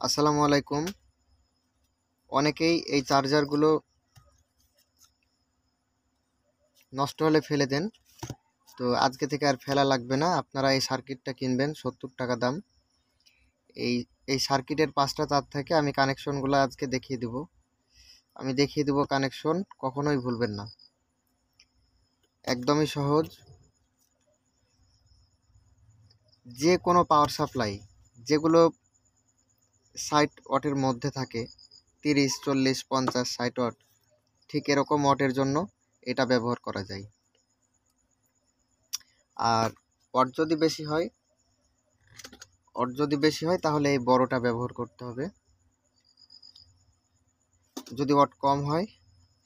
আসসালামু আলাইকুম। অনেকেই এই চার্জারগুলো নষ্ট হলে ফেলে দেন। তো আজকে থেকে আর ফেলা লাগবে না, আপনারা এই সার্কিটটা কিনবেন 70 টাকা দাম। এই এই সার্কিটের 5টা তার থেকে আমি কানেকশনগুলো আজকে দেখিয়ে দেব কানেকশন কখনোই ভুলবেন না, একদমই সহজ। যে কোনো পাওয়ার সাপ্লাই যেগুলো 60 ওয়াটের মধ্যে থাকে, 30, 40, 50, 60 ওয়াট, ঠিক এরকম ওয়াটের জন্য এটা ব্যবহার করা যায়। আর ওয়াট যদি বেশি হয় তাহলে এই বড়টা ব্যবহার করতে হবে। যদি ওয়াট কম হয়,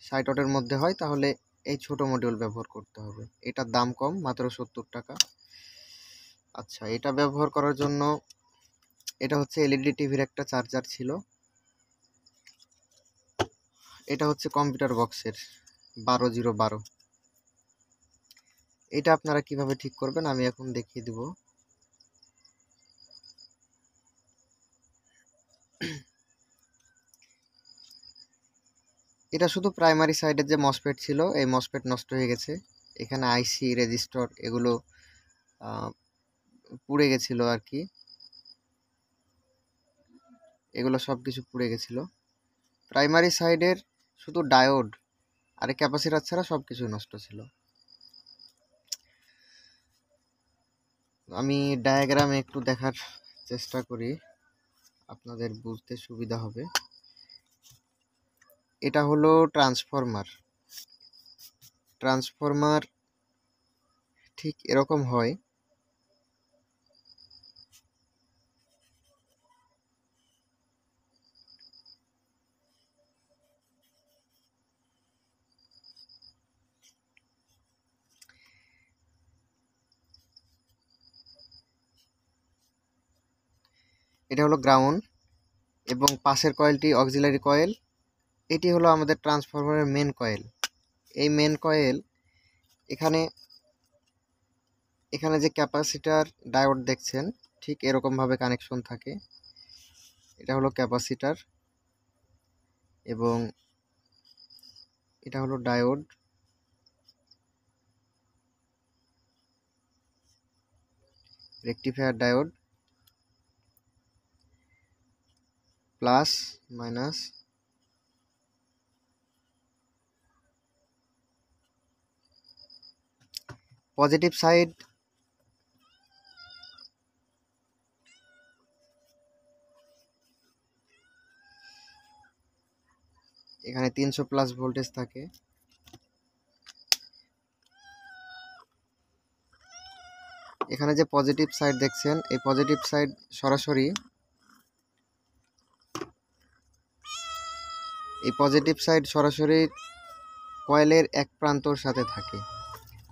60 ওয়াটের মধ্যে হয়, তাহলে এই ছোট মডিউল ব্যবহার করতে হবে। এটার দাম কম, মাত্র 70 টাকা। আচ্ছা, এটা ব্যবহার করার জন্য এটা হচ্ছে এলইডি টিভির একটা চার্জার ছিল। এটা হচ্ছে কম্পিউটার বক্সের 12012। এটা আপনারা কিভাবে ঠিক করবেন আমি এখন দেখিয়ে দিব। এটা শুধু প্রাইমারি সাইডের যে মসফেট ছিল, এই মসফেট নষ্ট হয়ে গেছে। এখানে আইসি, রেজিস্টর এগুলো পুড়ে গেছিল আর কি, এগুলো সব কিছু পুড়ে গেছিল। প্রাইমারি সাইডের শুধু ডায়োড আর ক্যাপাসিটর ছাড়া সব কিছু নষ্ট ছিল। আমি ডায়াগ্রামে একটু দেখার চেষ্টা করি, আপনাদের বুঝতে সুবিধা হবে। এটা হলো ট্রান্সফরমার ঠিক এরকম হয়। এটা হলো গ্রাউন্ড এবং পাশের কয়েলটি অক্সিলারি কয়েল। এটি হলো আমাদের ট্রান্সফরমারের মেন কয়েল। এই মেন কয়েল, এখানে এখানে যে ক্যাপাসিটার ডায়োড দেখছেন, ঠিক এরকমভাবে কানেকশন থাকে। এটা হলো ক্যাপাসিটার এবং এটা হলো diode. Rectifier diode, plus minus. Positive side এখানে 300+ ভোল্টেজ থাকে। এখানে যে পজিটিভ সাইড দেখছেন, এই পজিটিভ সাইড সরাসরি কয়েলের এক প্রান্তর সাথে থাকে,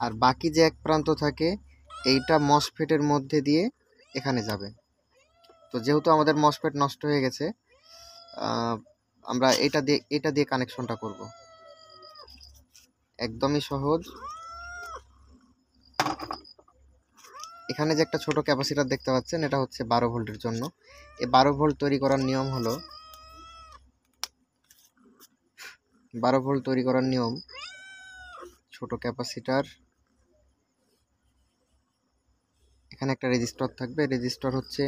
আর বাকি যে এক প্রান্ত থাকে এইটা মসফেটের মধ্যে দিয়ে এখানে যাবে। তো যেহেতু আমাদের মসফেট নষ্ট হয়ে গেছে, আমরা এটা দিয়ে কানেকশনটা করব। একদমই সহজ। এখানে যে একটা ছোট ক্যাপাসিটর দেখতে পাচ্ছেন, এটা হচ্ছে 12 ভোল্টের জন্য। এই 12 ভোল্ট তৈরি করার নিয়ম হলো, 12 ভোল্ট তৈরি করার নিয়ম, ছোট ক্যাপাসিটর, এখানে একটা রেজিস্টর থাকবে। রেজিস্টর হচ্ছে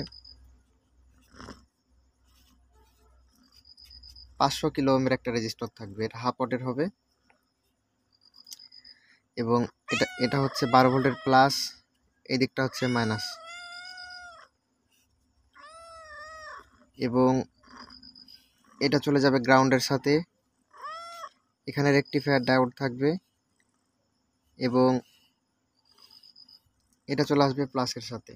500 কিলো ওহমের একটা রেজিস্টর থাকবে, এটা হাফ ওয়াটের হবে। এবং এটা হচ্ছে 12 ভোল্টের প্লাস, এই দিকটা হচ্ছে মাইনাস। এবং এটা চলে যাবে গ্রাউন্ডের সাথে। এখানে রেকটিফায়ার ডায়োড থাকবে এবং এটা চলে আসবে প্লাসের সাথে।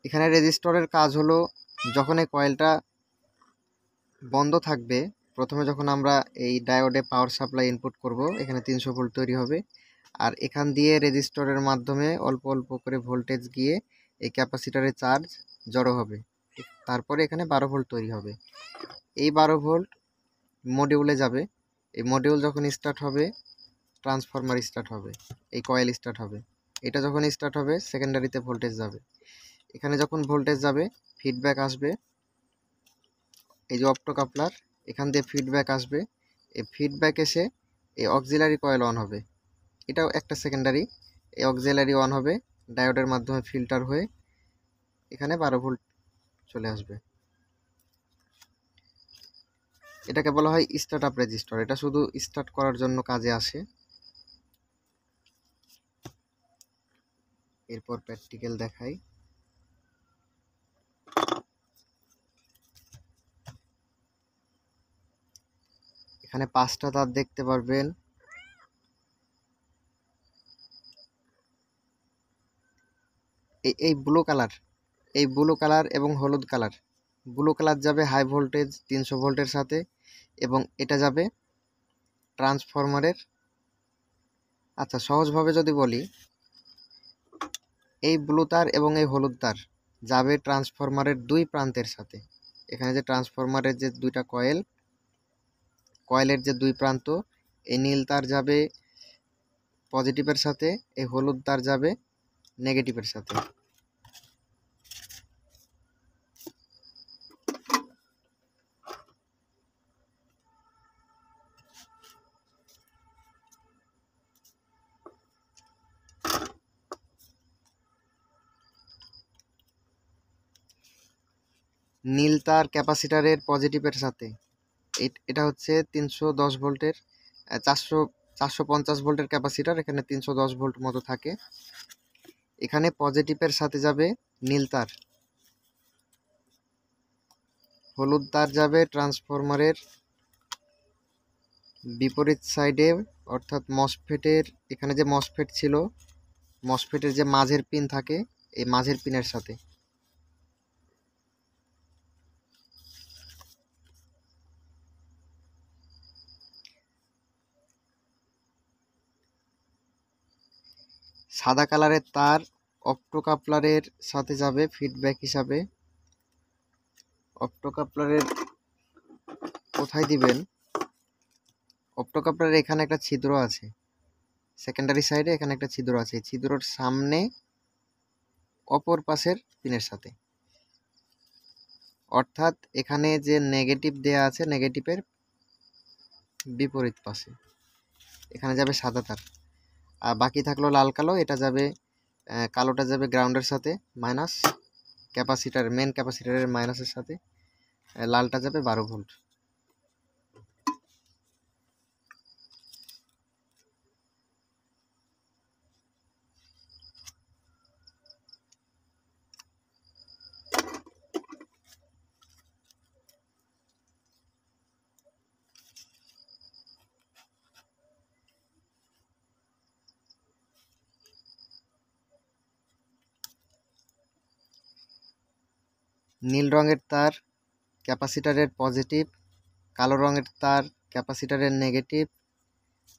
এখানে রেজিস্টরের কাজ হলো, যখন এই কয়েলটা বন্ধ থাকবে, প্রথমে যখন আমরা এই ডায়োডে পাওয়ার সাপ্লাই ইনপুট করব, এখানে 300 ভোল্ট তৈরি হবে। আর এখান দিয়ে রেজিস্টরের মাধ্যমে অল্প অল্প করে ভোল্টেজ গিয়ে এই ক্যাপাসিটরে চার্জ জড়ো হবে। তারপরে এখানে 12 ভোল্ট তৈরি হবে। এই 12 ভোল্ট মডিউলে যাবে। এই মডিউল যখন স্টার্ট হবে, ট্রান্সফরমার স্টার্ট হবে, এই কয়েল স্টার্ট হবে। এটা যখন স্টার্ট হবে, সেকেন্ডারিতে ভোল্টেজ যাবে। এখানে যখন ভোল্টেজ যাবে ফিডব্যাক আসবে, এই যে অপটো কাপলার, এখান দিয়ে ফিডব্যাক আসবে, এই ফিডব্যাক এসে এই অক্সিলারি কয়েল অন হবে, এটাও একটা সেকেন্ডারি, এই অক্সিলারি অন হবে, ডায়োডের মাধ্যমে ফিল্টার হয়ে এখানে 12 ভোল্ট চলে আসবে। এটাকে বলা হয় স্টার্ট আপ রেজিস্টর, এটা শুধু স্টার্ট করার জন্য কাজে আসে। এরপর প্র্যাকটিক্যাল দেখাই। এখানে 5টা তার দেখতে পারবেন। এই ব্লু কালার, এই ব্লু কালার এবং হলুদ কালার, ব্লু কালার যাবে হাই ভোল্টেজ 300 ভোল্টের সাথে, এবং এটা যাবে ট্রান্সফরমারের, আচ্ছা সহজভাবে যদি বলি, এই ব্লু তার এবং এই হলুদ তার যাবে ট্রান্সফরমারের 2 প্রান্তের সাথে। এখানে যে ট্রান্সফরমারের যে 2টা কয়েল, কয়েলের যে 2 প্রান্ত, এই নীল তার যাবে পজিটিভের সাথে, এই হলুদ তার যাবে নেগেটিভের সাথে। নীল তার ক্যাপাসিটারের পজিটিভের সাথে, এটা হচ্ছে 310 ভোল্টের 450 ভোল্টের ক্যাপাসিটার, এখানে 310 ভোল্ট মতো থাকে। এখানে পজিটিভের সাথে যাবে নীল তার, হলুদ তার যাবে ট্রান্সফরমারের বিপরীত সাইডে, অর্থাৎ মসফেটের, এখানে যে মসফেট ছিল, মসফেটের যে মাঝের পিন থাকে, এই মাঝের পিনের সাথে। সাদা কালারের তার অপ্টোকাপলারের সাথে যাবে ফিডব্যাক হিসাবে। অপ্টোকাপলারের কোথায় দিবেন, অপ্টোকাপলারের এখানে একটা ছিদ্র আছে, সেকেন্ডারি সাইডে এখানে একটা ছিদ্র আছে, ছিদ্রর সামনে অপর পাশের পিনের সাথে, অর্থাৎ এখানে যে নেগেটিভ দেয়া আছে, নেগেটিভের বিপরীত পাশে এখানে যাবে সাদা তার, আর বাকি থাকলো লাল কালো, এটা যাবে কালোটা যাবে গ্রাউন্ডের সাথে মাইনাস, ক্যাপাসিটার মেন ক্যাপাসিটারের মাইনাসের সাথে, লালটা যাবে 12 ভোল্ট। নীল রঙের তার ক্যাপাসিটারের পজিটিভ, কালো রঙের তার ক্যাপাসিটারের নেগেটিভ,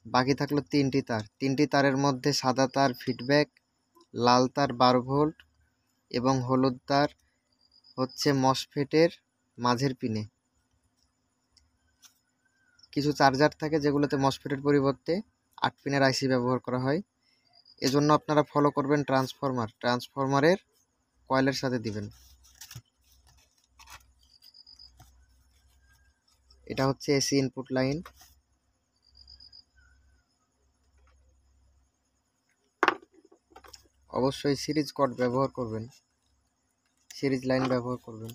বাকি থাকলো 3টি তার, 3টি তারের মধ্যে সাদা তার ফিডব্যাক, লাল তার 12 ভোল্ট এবং হলুদ তার হচ্ছে মসফেটের মাঝের পিনে। কিছু চার্জার থাকে যেগুলোতে মসফেটের পরিবর্তে 8 পিনের আইসি ব্যবহার করা হয়, এজন্য আপনারা ফলো করবেন ট্রান্সফরমারের কয়েলের সাথে দিবেন। এটা হচ্ছে এসি ইনপুট লাইন, অবশ্যই সিরিজ কর্ড ব্যবহার করবেন, সিরিজ লাইন ব্যবহার করবেন।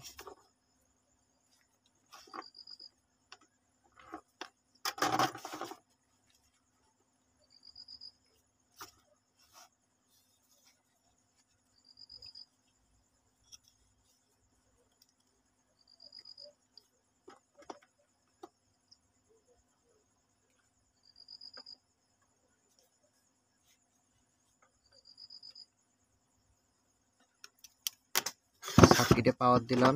সার্কিটে পাওয়ার দিলাম,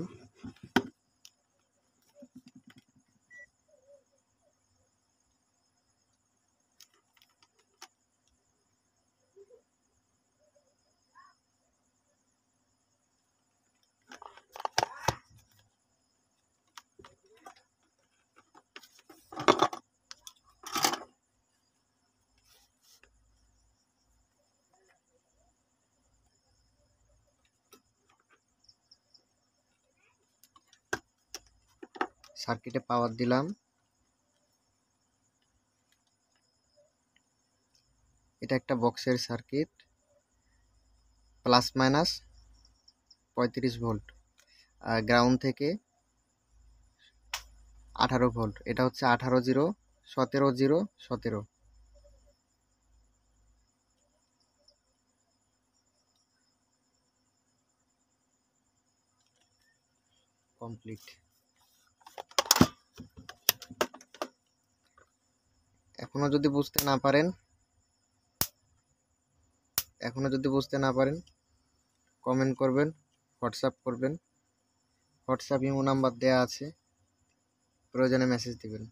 সার্কিটে পাওয়ার দিলাম। এটা একটা বক্সের সার্কিট, প্লাস মাইনাস 35 ভোল্ট, আর গ্রাউন্ড থেকে 18 ভোল্ট। এটা হচ্ছে 18 0 17 0 17। কমপ্লিট। এখনো যদি বুঝতে না পারেন কমেন্ট করবেন, হোয়াটসঅ্যাপ করবেন। হোয়াটসঅ্যাপ ইমো নাম্বার দেওয়া আছে, প্রয়োজনে মেসেজ দিবেন।